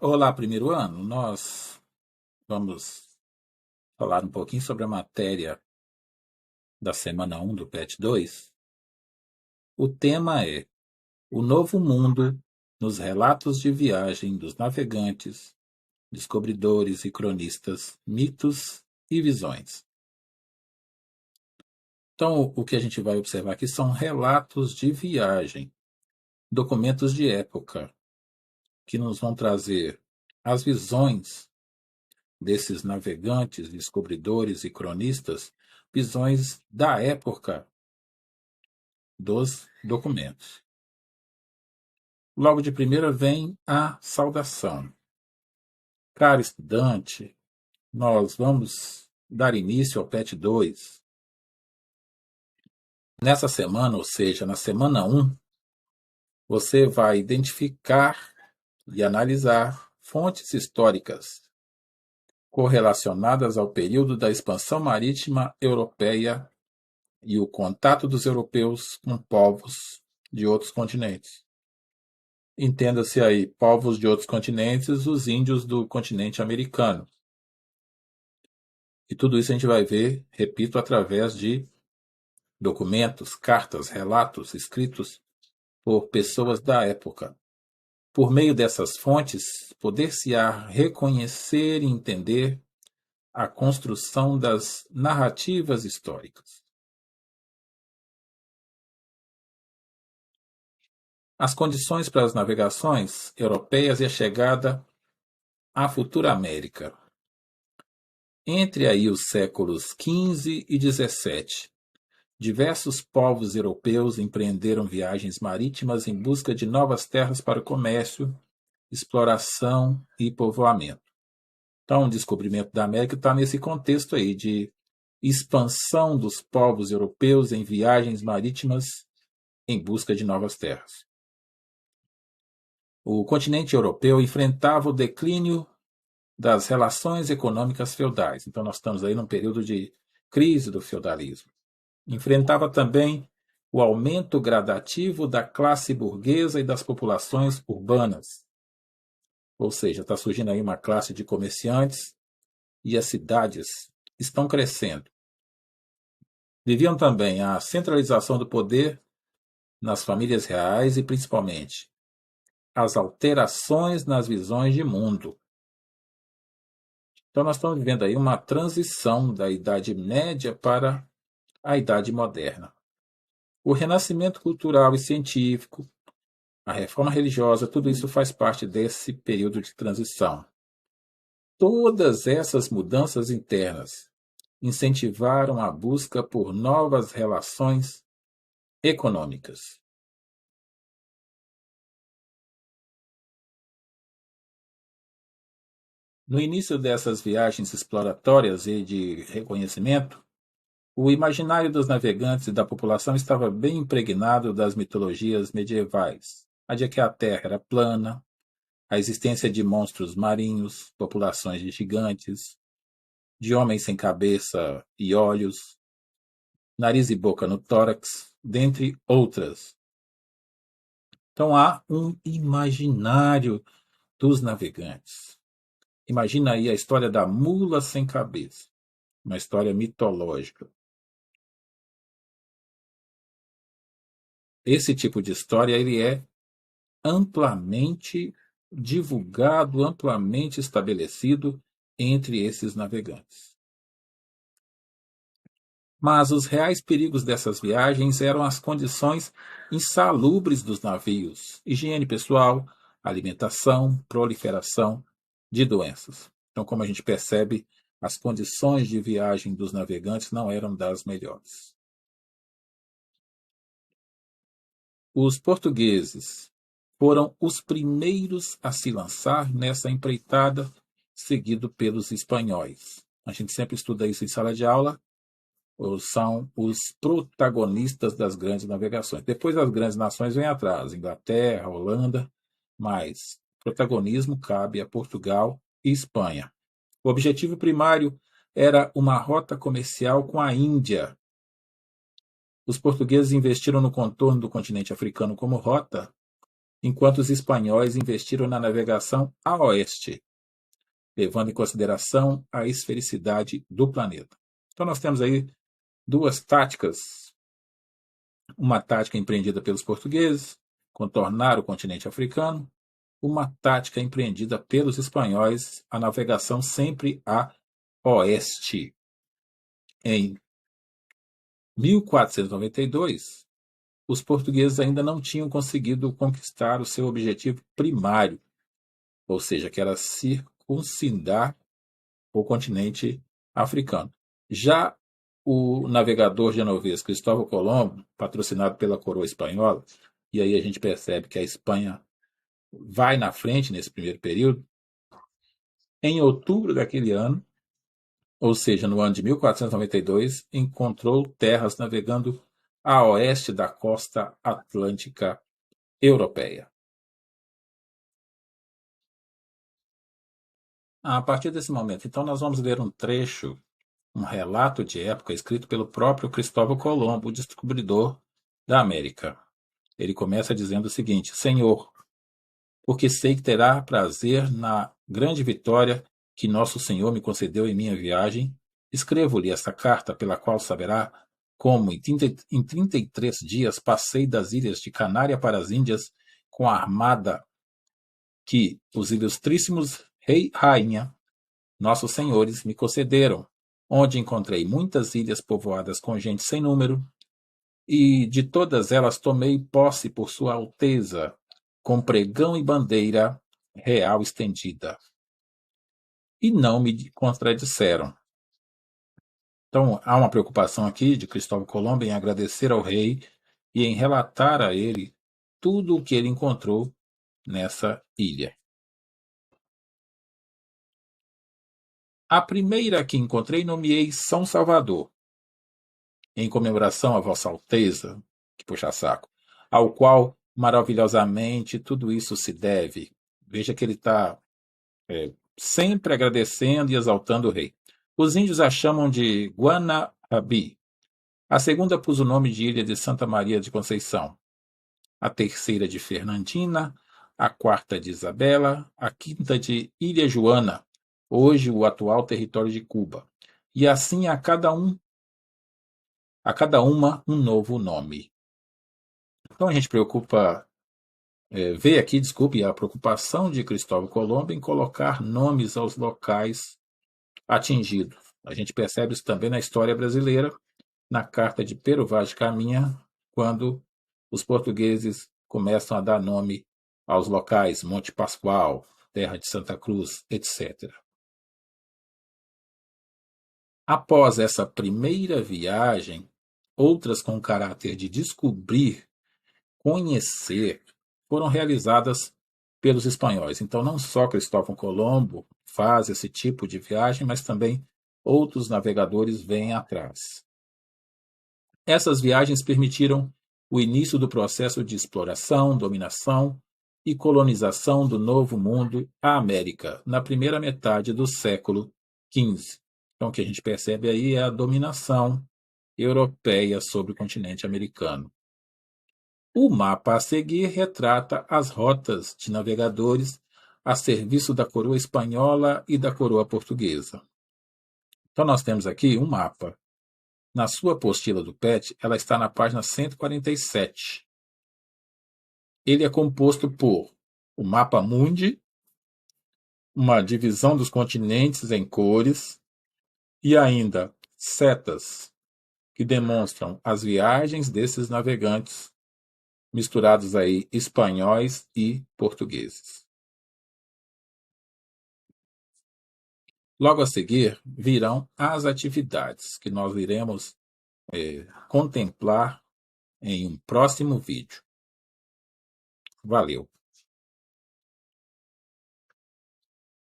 Olá, primeiro ano. Nós vamos falar um pouquinho sobre a matéria da semana 1 do PET 2. O tema é o novo mundo nos relatos de viagem dos navegantes, descobridores e cronistas, mitos e visões. Então, o que a gente vai observar aqui são relatos de viagem, documentos de época, que nos vão trazer as visões desses navegantes, descobridores e cronistas, visões da época dos documentos. Logo de primeira vem a saudação. Caro estudante, nós vamos dar início ao PET 2. Nessa semana, ou seja, na semana 1, você vai identificar e analisar fontes históricas correlacionadas ao período da expansão marítima europeia e o contato dos europeus com povos de outros continentes. Entenda-se aí, povos de outros continentes, os índios do continente americano. E tudo isso a gente vai ver, repito, através de documentos, cartas, relatos escritos por pessoas da época. Por meio dessas fontes, poder-se-á reconhecer e entender a construção das narrativas históricas. As condições para as navegações europeias e a chegada à futura América. Entre aí os séculos XV e XVII, diversos povos europeus empreenderam viagens marítimas em busca de novas terras para o comércio, exploração e povoamento. Então, o descobrimento da América está nesse contexto aí de expansão dos povos europeus em viagens marítimas em busca de novas terras. O continente europeu enfrentava o declínio das relações econômicas feudais. Então, nós estamos aí num período de crise do feudalismo. Enfrentava também o aumento gradativo da classe burguesa e das populações urbanas. Ou seja, está surgindo aí uma classe de comerciantes e as cidades estão crescendo. Viviam também a centralização do poder nas famílias reais e, principalmente, as alterações nas visões de mundo. Então, nós estamos vivendo aí uma transição da Idade Média para a Idade Moderna. O renascimento cultural e científico, a reforma religiosa, tudo isso faz parte desse período de transição. Todas essas mudanças internas incentivaram a busca por novas relações econômicas. No início dessas viagens exploratórias e de reconhecimento, o imaginário dos navegantes e da população estava bem impregnado das mitologias medievais, a de que a Terra era plana, a existência de monstros marinhos, populações de gigantes, de homens sem cabeça e olhos, nariz e boca no tórax, dentre outras. Então há um imaginário dos navegantes. Imagina aí a história da mula sem cabeça, uma história mitológica. Esse tipo de história ele é amplamente divulgado, amplamente estabelecido entre esses navegantes. Mas os reais perigos dessas viagens eram as condições insalubres dos navios, higiene pessoal, alimentação, proliferação de doenças. Então, como a gente percebe, as condições de viagem dos navegantes não eram das melhores. Os portugueses foram os primeiros a se lançar nessa empreitada, seguido pelos espanhóis. A gente sempre estuda isso em sala de aula, são os protagonistas das grandes navegações. Depois as grandes nações vêm atrás, Inglaterra, Holanda, mas protagonismo cabe a Portugal e Espanha. O objetivo primário era uma rota comercial com a Índia. Os portugueses investiram no contorno do continente africano como rota enquanto os espanhóis investiram na navegação a oeste, levando em consideração a esfericidade do planeta. Então nós temos aí duas táticas. Uma tática empreendida pelos portugueses, contornar o continente africano. Uma tática empreendida pelos espanhóis, a navegação sempre a oeste. Em 1492, os portugueses ainda não tinham conseguido conquistar o seu objetivo primário, ou seja, que era circuncidar o continente africano. Já o navegador genovês Cristóvão Colombo, patrocinado pela coroa espanhola, e aí a gente percebe que a Espanha vai na frente nesse primeiro período, em outubro daquele ano, ou seja, no ano de 1492, encontrou terras navegando a oeste da costa atlântica europeia. A partir desse momento, então, nós vamos ler um trecho, um relato de época escrito pelo próprio Cristóvão Colombo, o descobridor da América. Ele começa dizendo o seguinte: Senhor, porque sei que terá prazer na grande vitória que nosso Senhor me concedeu em minha viagem, escrevo-lhe esta carta, pela qual saberá como em 33 dias passei das ilhas de Canária para as Índias com a armada que os ilustríssimos rei e rainha, nossos senhores, me concederam, onde encontrei muitas ilhas povoadas com gente sem número, e de todas elas tomei posse por sua alteza, com pregão e bandeira real estendida. E não me contradisseram. Então, há uma preocupação aqui de Cristóvão Colombo em agradecer ao rei e em relatar a ele tudo o que ele encontrou nessa ilha. A primeira que encontrei nomeei São Salvador, em comemoração a Vossa Alteza, que puxa saco, ao qual maravilhosamente tudo isso se deve. Veja que ele está sempre agradecendo e exaltando o rei. Os índios a chamam de Guanahabi. A segunda pôs o nome de Ilha de Santa Maria de Conceição. A terceira de Fernandina, a quarta de Isabela, a quinta de Ilha Joana, hoje o atual território de Cuba. E assim a cada uma um novo nome. Então a gente vê aqui, a preocupação de Cristóvão Colombo em colocar nomes aos locais atingidos. A gente percebe isso também na história brasileira, na carta de Pero Vaz de Caminha, quando os portugueses começam a dar nome aos locais, Monte Pascoal, Terra de Santa Cruz, etc. Após essa primeira viagem, outras com caráter de descobrir, conhecer, foram realizadas pelos espanhóis. Então, não só Cristóvão Colombo faz esse tipo de viagem, mas também outros navegadores vêm atrás. Essas viagens permitiram o início do processo de exploração, dominação e colonização do Novo Mundo, a América, na primeira metade do século XV. Então, o que a gente percebe aí é a dominação europeia sobre o continente americano. O mapa a seguir retrata as rotas de navegadores a serviço da coroa espanhola e da coroa portuguesa. Então, nós temos aqui um mapa. Na sua apostila do PET, ela está na página 147. Ele é composto por o mapa mundi, uma divisão dos continentes em cores e ainda setas que demonstram as viagens desses navegantes, misturados aí espanhóis e portugueses. Logo a seguir virão as atividades que nós iremos contemplar em um próximo vídeo. Valeu!